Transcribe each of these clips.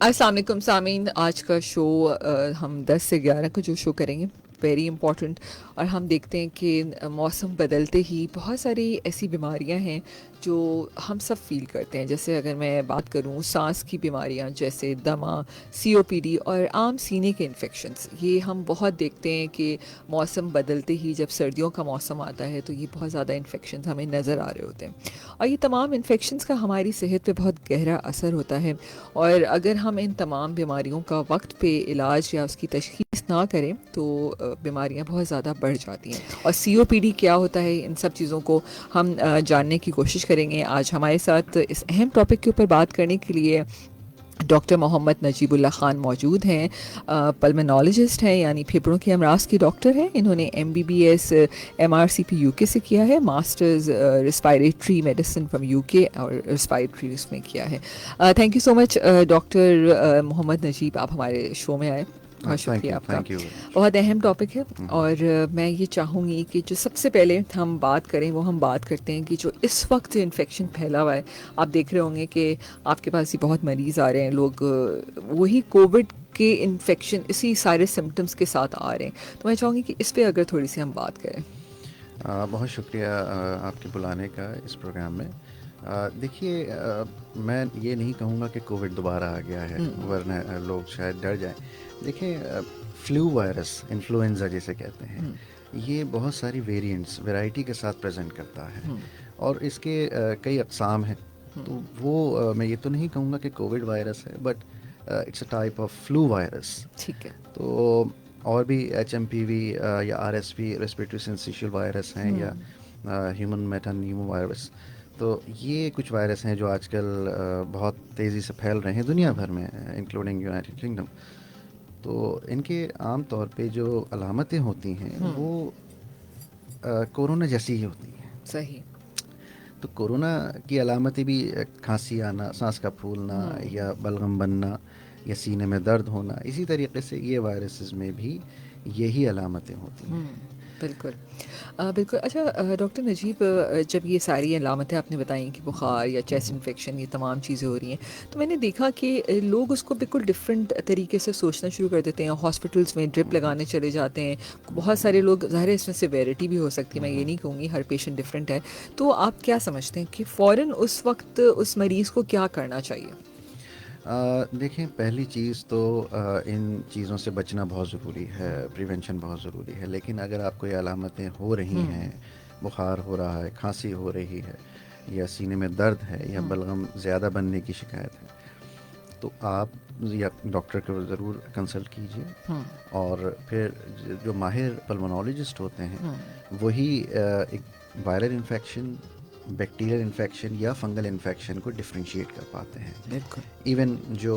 अस्सलाम वालेकुम सामीन। आज का शो हम 10 से 11 को जो शो करेंगे वेरी इंपॉर्टेंट। और हम देखते हैं कि मौसम बदलते ही बहुत सारी ऐसी बीमारियां हैं जो हम सब फील करते हैं। जैसे अगर मैं बात करूं सांस की बीमारियां जैसे दमा, सीओपीडी और आम सीने के इन्फेक्शंस, ये हम बहुत देखते हैं कि मौसम बदलते ही जब सर्दियों का मौसम आता है तो ये बहुत ज़्यादा इन्फेक्शंस हमें नज़र आ रहे होते हैं। और ये तमाम इन्फेक्शंस का हमारी सेहत पे बहुत गहरा असर होता है। और अगर हम इन तमाम बीमारियों का वक्त पे इलाज या उसकी तशख़ीस ना करें तो बीमारियां बहुत ज़्यादा बढ़ जाती हैं। और सीओपीडी क्या होता है, इन सब चीज़ों को हम जानने की कोशिश करेंगे। आज हमारे साथ इस अहम टॉपिक के ऊपर बात करने के लिए डॉक्टर मोहम्मद नजीबुल्लाह ख़ान मौजूद हैं। पल्मोनोलॉजिस्ट हैं, यानी फेफड़ों के अमराज के डॉक्टर हैं। इन्होंने एमबीबीएस एमआरसीपी यूके से किया है, masters respiratory medicine from UK और रिस्पायरेटरी उसमें किया है। Thank you so much doctor Mohammad Najeeb, आप हमारे शो में आए, बहुत शुक्रिया आपका। Thank you. बहुत अहम टॉपिक है। और मैं ये चाहूँगी कि जो सबसे पहले हम बात करें वो हम बात करते हैं कि जो इस वक्त इन्फेक्शन फैला हुआ है, आप देख रहे होंगे कि आपके पास ही बहुत मरीज़ आ रहे हैं, लोग वही कोविड के इन्फेक्शन इसी सारे सिम्टम्स के साथ आ रहे हैं। तो मैं चाहूँगी कि इस पर अगर थोड़ी सी हम बात करें। बहुत शुक्रिया आपके बुलाने का इस प्रोग्राम में। देखिए, मैं ये नहीं कहूँगा कि कोविड दोबारा आ गया है, वरना लोग शायद डर जाएं। देखिए, फ्लू वायरस, इन्फ्लुएंजा जिसे कहते हैं, ये बहुत सारी वेरिएंट्स, वैरायटी के साथ प्रेजेंट करता है और इसके कई अक़साम हैं। तो वो मैं ये तो नहीं कहूँगा कि कोविड वायरस है, but it's a type of flu virus. ठीक है। तो और भी HMPV या RSV, रेस्पिरेटरी सिंसिशियल वायरस हैं, या ह्यूमन मेटान्यूमो वायरस। तो ये कुछ वायरस हैं जो आजकल बहुत तेज़ी से फैल रहे हैं दुनिया भर में, इंक्लूडिंग यूनाइटेड किंगडम। तो इनके आम तौर पे जो अलामतें होती हैं वो कोरोना जैसी ही होती हैं। सही। तो कोरोना की अलामतें भी खांसी आना, सांस का फूलना, या बलगम बनना, या सीने में दर्द होना, इसी तरीके से ये वायरसेस में भी यही अलामतें होती हैं। बिल्कुल। बिल्कुल। अच्छा डॉक्टर नजीब, जब ये सारी अलामतें आपने बताई कि बुखार या चेस्ट इन्फेक्शन, ये तमाम चीज़ें हो रही हैं, तो मैंने देखा कि लोग उसको बिल्कुल डिफरेंट तरीके से सोचना शुरू कर देते हैं। हॉस्पिटल्स में ड्रिप लगाने चले जाते हैं बहुत सारे लोग। ज़ाहिर है इसमें सिवेरिटी भी हो सकती है, मैं ये नहीं कहूँगी, हर पेशेंट डिफरेंट है। तो आप क्या समझते हैं कि फ़ौरन उस वक्त उस मरीज़ को क्या करना चाहिए? देखें, पहली चीज़ तो इन चीज़ों से बचना बहुत ज़रूरी है, प्रिवेंशन बहुत ज़रूरी है। लेकिन अगर आपको ये अलामतें हो रही हैं, बुखार हो रहा है, खांसी हो रही है, या सीने में दर्द है, या बलगम ज़्यादा बनने की शिकायत है, तो आप या डॉक्टर को ज़रूर कंसल्ट कीजिए। और फिर जो माहिर पल्मोनोलॉजिस्ट होते हैं वही एक वायरल इन्फेक्शन, बैक्टीरियल इन्फेक्शन या फंगल इन्फेक्शन को डिफ्रेंशिएट कर पाते हैं। बिल्कुल। इवन जो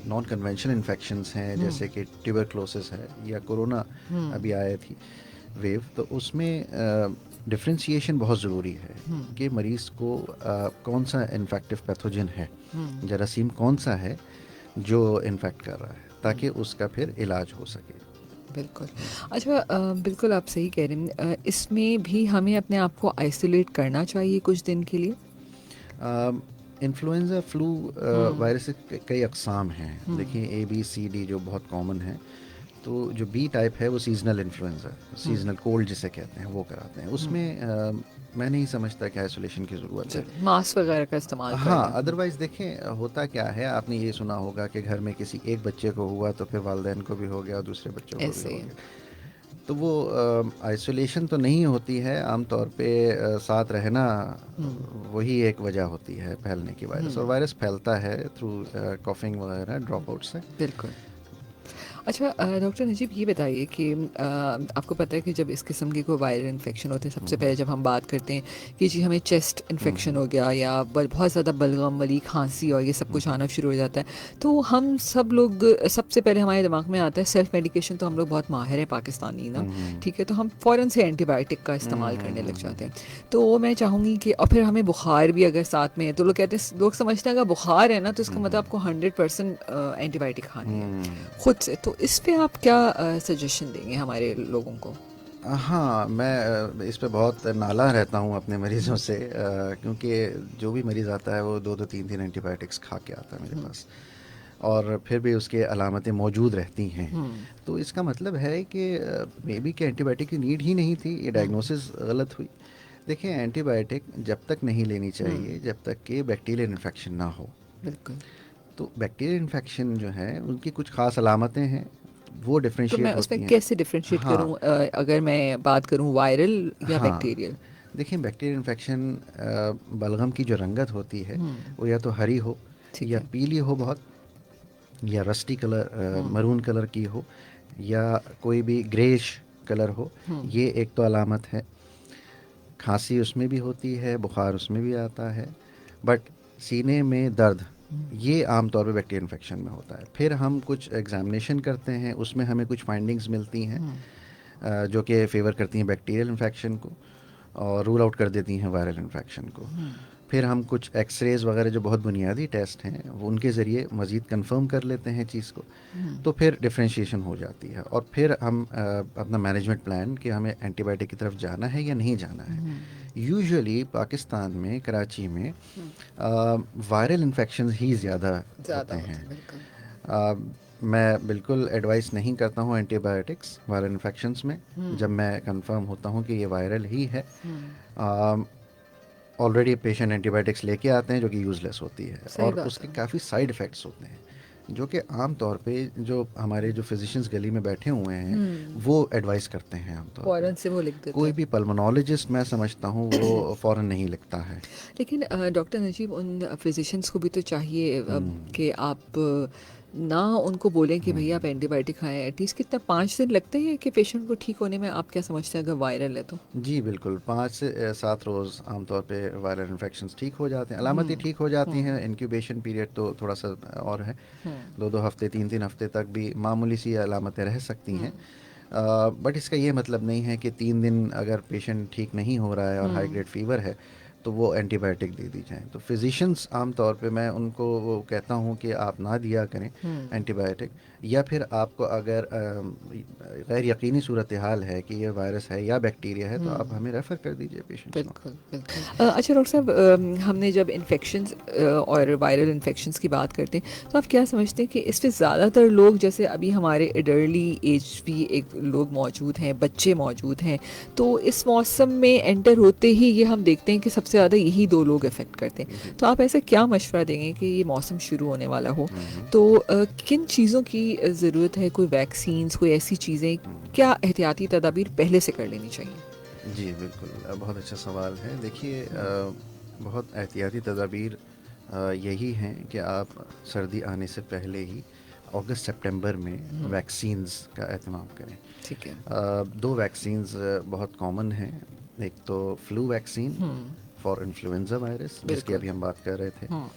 नॉन कन्वेंशनल इन्फेक्शंस हैं, जैसे कि ट्यूबरक्लोसिस है या कोरोना अभी आया थी वेव, तो उसमें डिफ्रेंशिएशन बहुत ज़रूरी है कि मरीज़ को कौन सा इन्फेक्टिव पैथोजन है, जरासीम कौन सा है जो इन्फेक्ट कर रहा है, ताकि उसका फिर इलाज हो सके। बिल्कुल। अच्छा बिल्कुल आप सही कह रहे हैं। इसमें भी हमें अपने आप को आइसोलेट करना चाहिए कुछ दिन के लिए? इन्फ्लुएंज़ा फ्लू वायरस के कई अक़साम हैं। देखिए, ABCD जो बहुत कॉमन है, तो जो B टाइप है वो सीजनल इन्फ्लुएंज़ा, सीजनल कोल्ड जिसे कहते हैं, वो कराते हैं। उसमें मैं नहीं समझता कि आइसोलेशन की ज़रूरत है। मास्क वगैरह का इस्तेमाल कर हाँ, लें। अदरवाइज़ देखें, होता क्या है, आपने ये सुना होगा कि घर में किसी एक बच्चे को हुआ तो फिर वालिदैन को भी हो गया और दूसरे बच्चों को भी ऐसे हो ही। गया। तो वो आइसोलेशन तो नहीं होती है, आमतौर पे साथ रहना वही एक वजह होती है फैलने की वायरस। और वायरस फैलता है थ्रू कॉफिंग वगैरह, ड्रॉप आउट से। बिल्कुल। अच्छा डॉक्टर नजीब ये बताइए कि आपको पता है कि जब इस किस्म के कोई वायरल इन्फेक्शन होते हैं, सबसे पहले जब हम बात करते हैं कि जी हमें चेस्ट इन्फेक्शन हो गया या बहुत ज़्यादा बलगम वाली खांसी और ये सब कुछ आना शुरू हो जाता है, तो हम सब लोग सबसे पहले हमारे दिमाग में आता है सेल्फ मेडिकेशन। तो हम लोग बहुत माहिर हैं पाकिस्तानी ना, ठीक है, तो हम फ़ौरन से एंटीबायोटिक का इस्तेमाल करने लग जाते हैं। तो मैं चाहूँगी कि और फिर हमें बुखार भी अगर साथ में है तो लोग कहते हैं, लोग समझते हैं अगर बुखार है ना तो इसका मतलब आपको 100% एंटीबायोटिक खानी है खुद से। तो इस पे आप क्या सजेशन देंगे हमारे लोगों को? हाँ, मैं इस पे बहुत नाला रहता हूँ अपने मरीज़ों से, क्योंकि जो भी मरीज़ आता है वो 2-2 3-3 एंटीबायोटिक्स खा के आता है मेरे पास। और फिर भी उसके अलामतें मौजूद रहती हैं। हम्म। तो इसका मतलब है कि मे बी कि एंटीबायोटिक की नीड ही नहीं थी, ये डायग्नोसिस गलत हुई। देखिए, एंटीबायोटिक जब तक नहीं लेनी चाहिए हम्म। जब तक कि बैक्टीरियल इन्फेक्शन ना हो। बिल्कुल। तो बैक्टीरियल इन्फेक्शन जो है उनकी कुछ ख़ास अलामतें हैं, वो तो मैं डिफरेंशिएट उसमें होती हैं। कैसे डिफरेंशिएट हाँ, करूं, अगर मैं बात करूं वायरल या हाँ। बैक्टीरियल? देखिए, बैक्टीरियल इन्फेक्शन बलगम की जो रंगत होती है हम्म। वो या तो हरी हो, ठीक या है। पीली हो बहुत, या रस्टी कलर, हम्म। मरून कलर की हो, या कोई भी ग्रेश कलर हो। हम्म। ये एक तो अलामत है। खांसी उसमें भी होती है, बुखार उसमें भी आता है, बट सीने में दर्द, ये आम तौर पे बैक्टीरियल इन्फेक्शन में होता है। फिर हम कुछ एग्जामिनेशन करते हैं, उसमें हमें कुछ फाइंडिंग्स मिलती हैं हम्म। जो कि फेवर करती हैं बैक्टीरियल इन्फेक्शन को और रूल आउट कर देती हैं वायरल इन्फेक्शन को। हम्म। फिर हम कुछ एक्सरेज वगैरह जो बहुत बुनियादी टेस्ट हैं वो उनके ज़रिए मज़ीद कंफर्म कर लेते हैं चीज़ को। हम्म। तो फिर डिफरेंशिएशन हो जाती है, और फिर हम अपना मैनेजमेंट प्लान कि हमें एंटीबायोटिक की तरफ जाना है या नहीं जाना है। हम्म। यूजुअली पाकिस्तान में, कराची में हम्म। वायरल इन्फेक्शन ही ज़्यादा ज़्यादा होते हैं। होता है, बिल्कुल। अ, मैं बिल्कुल एडवाइस नहीं करता हूँ एंटीबायोटिक्स वायरल इन्फेक्शंस में, जब हम्म। मैं कंफर्म होता हूँ कि ये वायरल ही है। हम्म। ऑलरेडी पेशेंट एंटीबायोटिक्स लेके आते हैं जो कि यूज़लेस होती है, सही और बात उसके है। काफ़ी साइड इफ़ेक्ट्स होते हैं जो कि आम तौर पे जो हमारे जो फिजिशियंस गली में बैठे हुए हैं हम्म। वो एडवाइस करते हैं आम तौर पे। फौरन से वो लिख देते कोई हैं। भी पल्मोनोलॉजिस्ट मैं समझता हूँ वो फ़ौरन नहीं लिखता है। लेकिन डॉक्टर नजीब, उन फिजिशियंस को भी तो चाहिए हम्म, कि आप ना उनको बोलें कि भैया आप हम्म। एंटीबायोटिक खाएं। एटलीस्ट कितना 5 दिन लगते हैं कि पेशेंट को ठीक होने में? आप क्या समझते हैं अगर वायरल है तो? जी बिल्कुल, 5 से 7 रोज़ आम तौर पे वायरल इन्फेक्शंस ठीक हो जाते हैं, अलामतें हम्म। ठीक हो जाती हम्म। हैं। इंक्यूबेशन पीरियड तो थोड़ा सा और है, हम्म। 2-2 हफ्ते 3-3 हफ्ते तक भी मामूली सी अलामतें रह सकती हैं। हम्म। बट इसका ये मतलब नहीं है कि 3 दिन अगर पेशेंट ठीक नहीं हो रहा है और हाई हम्म। ग्रेड फीवर है तो वो एंटीबायोटिक दे दी जाए। तो फिजिशियंस आम तौर पे मैं उनको वो कहता हूँ कि आप ना दिया करें हम्म। एंटीबायोटिक, या फिर आपको अगर गैर यकीनी सूरत हाल है कि ये वायरस है या बैक्टीरिया है तो आप हम्म। हमें रेफ़र कर दीजिए पेशेंट्स को। बिल्कुल, बिल्कुल। अच्छा डॉक्टर साहब, हमने जब इन्फेक्शंस और वायरल इन्फेक्शंस की बात करते हैं, तो आप क्या समझते हैं कि इसमें ज़्यादातर लोग, जैसे अभी हमारे एडर्ली एज भी एक लोग मौजूद हैं, बच्चे मौजूद हैं, तो इस मौसम में एंटर होते ही ये हम देखते हैं कि सबसे ज़्यादा यही 2 लोग इफ़ेक्ट करते हैं। जी। तो आप ऐसा क्या मशवरा देंगे कि ये मौसम शुरू होने वाला हो, हम्म, तो किन चीज़ों की ज़रूरत है? कोई वैक्सीन्स, कोई ऐसी चीज़ें, हम्म। क्या एहतियाती तदाबीर पहले से कर लेनी चाहिए? जी बिल्कुल, बहुत अच्छा सवाल है। देखिए, हुँ। बहुत एहतियाती तदाबीर यही हैं कि आप सर्दी आने से पहले ही अगस्त सितंबर में हुँ। वैक्सीन्स का एहतमाम करें। ठीक है। 2 वैक्सीन्स बहुत कॉमन हैं। एक तो flu vaccine hmm. For influenza virus जिसकी बिल्कुल। अभी हम बात कर रहे थे, हुँ।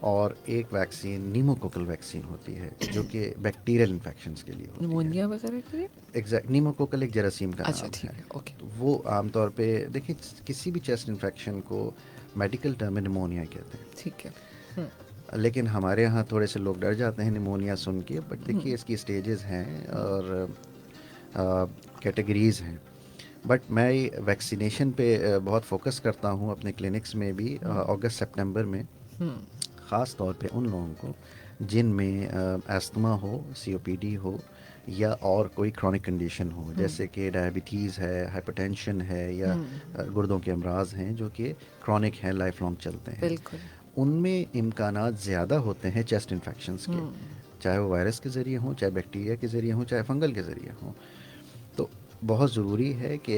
और एक वैक्सीन नीमोकोकल वैक्सीन होती है जो कि बैक्टीरियल इन्फेक्शंस के लिए होती है। निमोनिया वगैरह के लिए? एग्जैक्ट, नीमोकोकल एक जरासीम का अच्छा, नाम ठीक है। है, ओके। तो वो आमतौर पे देखिए, किसी भी चेस्ट इन्फेक्शन को मेडिकल टर्म में निमोनिया कहते हैं, ठीक है। हुँ। लेकिन हमारे यहाँ थोड़े से लोग डर जाते हैं निमोनिया सुन के। बट हुँ। देखिए, इसकी स्टेजेस हैं हुँ। और कैटेगरीज हैं। बट मैं वैक्सीनेशन पे बहुत फोकस करता हूँ अपने क्लिनिक्स में भी। हुँ। अगस्त सितंबर में हुँ। ख़ास तौर पे उन लोगों को जिनमें अस्थमा हो, सीओपीडी हो, या और कोई क्रॉनिक कंडीशन हो, हुँ। जैसे कि डायबिटीज़ है, हाइपरटेंशन है, या हुँ। गुर्दों के अमराज हैं जो कि क्रॉनिक हैं, लाइफ लॉन्ग चलते हैं। बिल्कुल। उनमें इम्कानात ज़्यादा होते हैं चेस्ट इन्फेक्शंस के, हुँ। चाहे वो वायरस के ज़रिए हों, चाहे बैक्टीरिया के ज़रिए हों, चाहे फंगल के ज़रिए हों। तो बहुत ज़रूरी है कि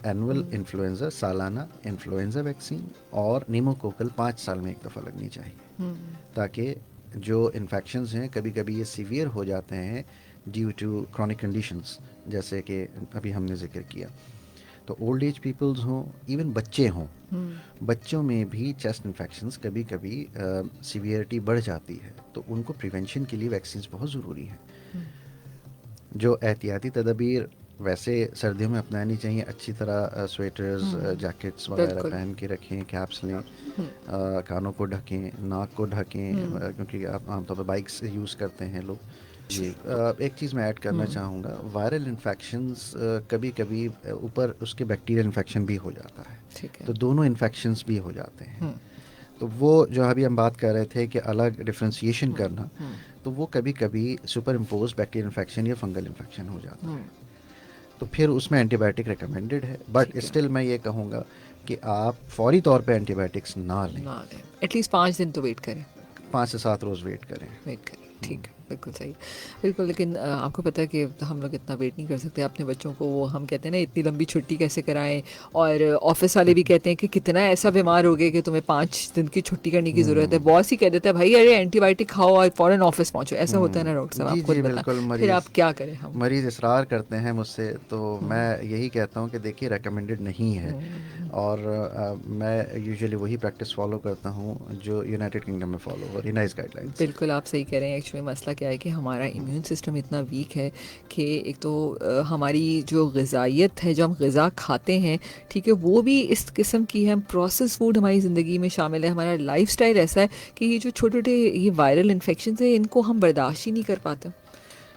एनुअल हुँ। इन्फ्लुएंज़ा, सालाना इन्फ्लुएंज़ा वैक्सीन और निमोकोकल 5 साल में एक दफ़ा लगनी चाहिए, हुँ। ताकि जो इन्फेक्शंस हैं कभी कभी ये सीवियर हो जाते हैं ड्यू टू क्रॉनिक कंडीशंस, जैसे कि अभी हमने जिक्र किया। तो ओल्ड एज पीपल्स हों, इवन बच्चे हों, हुँ। बच्चों में भी चेस्ट इन्फेक्शंस कभी कभी सीवियरिटी बढ़ जाती है, तो उनको प्रिवेंशन के लिए वैक्सीन्स बहुत ज़रूरी हैं। हुँ। जो एहतियाती तदबीर वैसे सर्दियों में अपनानी चाहिए, अच्छी तरह स्वेटर्स, हुँ। जैकेट्स वगैरह बिल्कुल। पहन के रखें, कैप्स लें, हुँ। कानों को ढकें, नाक को ढकें, हुँ। क्योंकि आप आमतौर पर बाइक से यूज़ करते हैं लोग। जी, जी। एक चीज़ मैं ऐड करना हुँ। चाहूँगा, वायरल इन्फेक्शंस कभी कभी ऊपर उसके बैक्टीरियल इन्फेक्शन भी हो जाता है, ठीक है। तो दोनों इन्फेक्शंस भी हो जाते हैं। हुँ। तो वो जो अभी हम बात कर रहे थे कि अलग डिफरेंशिएशन हुँ, करना, हुँ, तो वो कभी-कभी सुपर इम्पोज़ बैक्टीरियल इन्फेक्शन या फंगल इन्फेक्शन हो जाता हुँ, है। तो फिर उसमें एंटीबायोटिक रिकमेंडेड है, बट ठीक है। स्टिल मैं ये कहूँगा कि आप फौरी तौर पे एंटीबायोटिक्स ना लें, ना लें, एटलीस्ट 5 दिन तो वेट करें। 5 से 7 रोज़ वेट करें। वेट करें, ठीक हुँ। है, बिल्कुल सही। बिल्कुल, लेकिन आपको पता है कि हम लोग इतना वेट नहीं कर सकते। अपने बच्चों को वो हम कहते हैं ना इतनी लंबी छुट्टी कैसे कराएँ, और ऑफ़िस वाले भी कहते हैं कि कितना ऐसा बीमार हो गए कि तुम्हें 5 दिन की छुट्टी करने की ज़रूरत है। हुँ, बॉस ही कह देता है भाई अरे एंटीबायोटिक खाओ और फ़ौरन ऑफ़िस पहुँचो। ऐसा होता है ना डॉक्टर हुँ। साहब, जी, आप खुद जी, बताएँ। बिल्कुल फिर मरीज़ आप क्या करें हम? मरीज़ इसरार करते हैं मुझसे, तो हुँ, मैं यही कहता हूँ कि देखिए रिकमेंडेड नहीं है। हुँ। और मैं यूजुअली वही प्रैक्टिस फ़ॉलो करता हूँ जो यूनाइटेड किंगडम में फ़ॉलो हो रही है, नाइस गाइडलाइंस। बिल्कुल, आप सही कह रहे हैं। एक्चुअली मसला क्या है कि हमारा हुँ, इम्यून सिस्टम इतना वीक है कि एक तो हमारी जो ग़िज़ाइयत है, जो हम ग़िज़ा खाते हैं, ठीक है, वो भी इस किस्म की है। हम प्रोसेस्ड फूड हमारी ज़िंदगी में शामिल है। हमारा लाइफ़स्टाइल ऐसा है कि ये जो छोटे-छोटे ये वायरल इन्फेक्शंस हैं, इनको हम बर्दाश्त ही नहीं कर पाते।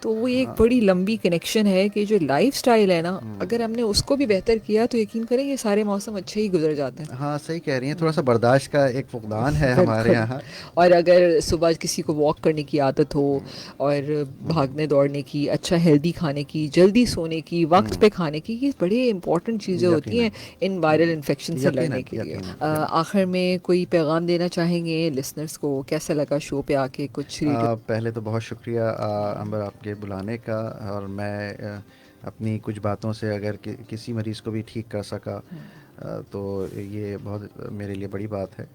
तो वो ये एक हाँ, बड़ी लंबी कनेक्शन है कि जो लाइफ़स्टाइल है ना, हुँ। अगर हमने उसको भी बेहतर किया तो यकीन करें ये सारे मौसम अच्छे ही गुज़र जाते हैं। हाँ, सही कह रही हैं, थोड़ा-सा हुँ। बर्दाश्त का एक फुक़दान है हमारे बिल्कुल। यहाँ। और अगर सुबह किसी को वॉक करने की आदत हो हुँ, और हुँ, भागने दौड़ने की, अच्छा हेल्दी खाने की, जल्दी सोने की, वक्त हुँ, पे खाने की, ये बड़े इंपॉर्टेंट चीज़ें होती हैं यकीनन। इन वायरल हुँ, इन्फेक्शन से लड़ने यकीनन, के लिए। यकीनन, आखिर में कोई पैगाम देना चाहेंगे लिसनर्स को? कैसा लगा शो पे आके कुछ रेडियो? पहले तो बहुत शुक्रिया अंबर आपके बुलाने का। और मैं अपनी कुछ बातों से अगर किसी मरीज़ को भी ठीक कर सका, तो ये बहुत मेरे लिए बड़ी बात है।